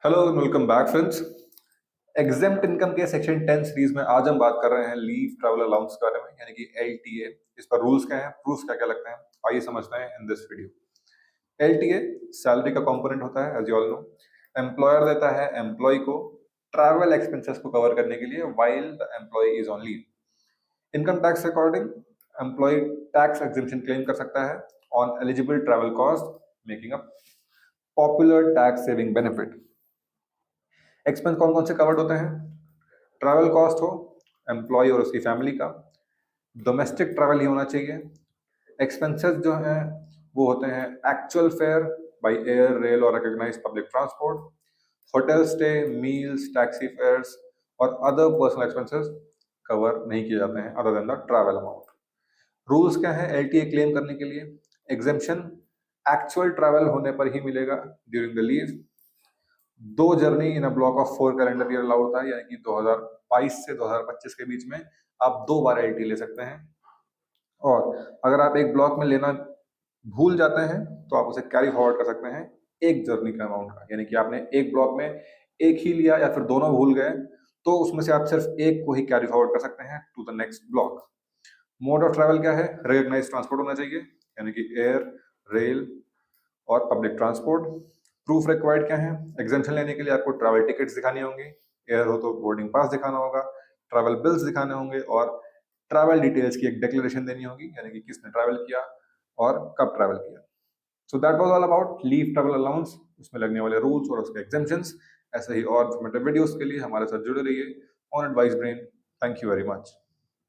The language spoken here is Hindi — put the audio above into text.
Hello welcome back friends. Exempt income के सेक्शन 10 सीरीज में आज हम बात कर रहे हैं लीव ट्रैवल अलाउंस के बारे में, यानी कि एलटीए। इस पर रूल्स क्या हैं, प्रूफ्स क्या क्या लगते हैं, आइए समझते हैं in this video. LTA salary का कंपोनेंट होता है, as you all know. Employer देता है एम्प्लॉय को ट्रैवल एक्सपेंसेस को कवर करने के लिए while the employee is on leave. Income tax के according employee tax exemption claim कर सकता है on eligible travel cost, making a popular tax saving benefit. Expense कौन कौन से कवर्ड होते हैं? ट्रैवल कॉस्ट हो एम्प्लॉय और उसकी फैमिली का, डोमेस्टिक ट्रैवल ही होना चाहिए। एक्सपेंसेस जो हैं वो होते हैं actual fare by air, rail और recognised public transport, hotel stay, meals, taxi fares और अदर पर्सनल एक्सपेंसेस कवर नहीं किए जाते हैं other than the travel amount. Rules क्या है एलटीए क्लेम करने के लिए? एग्जेम्पशन एक्चुअल ट्रैवल होने पर ही मिलेगा ड्यूरिंग द लीव। दो journey in a block of 4 calendar year allowed होता है, यानी कि 2022 से 2025 के बीच में आप 2 बार एलटी ले सकते हैं। और अगर आप एक ब्लॉक में लेना भूल जाते हैं तो आप उसे कैरी फॉरवर्ड कर सकते हैं एक जर्नी का अमाउंट का, यानी कि आपने एक ब्लॉक में एक ही लिया या फिर दोनों भूल गए तो उसमें से आप सिर्फ एक को ही कैरी फॉरवर्ड कर सकते हैं to the next block. Mode of travel क्या है? रिकॉग्नाइज्ड ट्रांसपोर्ट होना चाहिए, यानी कि एयर, रेल और पब्लिक ट्रांसपोर्ट। प्रूफ रिक्वायर्ड क्या है? एग्जामेशन लेने के लिए आपको ट्रैवल टिकट्स दिखानी होंगी, एयर हो तो बोर्डिंग पास दिखाना होगा, ट्रैवल बिल्स दिखाने होंगे और ट्रैवल डिटेल्स की एक डिक्लेरेशन देनी होगी, यानी कि किसने ट्रैवल किया और कब ट्रैवल किया। So that was all about leave travel allowance, उसमें लगने वाले रूल्स और उसके एग्जेम्पशंस। ऐसे ही और इन्फॉर्मेटिव वीडियोस के लिए हमारे साथ जुड़े रहिए on advice brain. Thank you very much.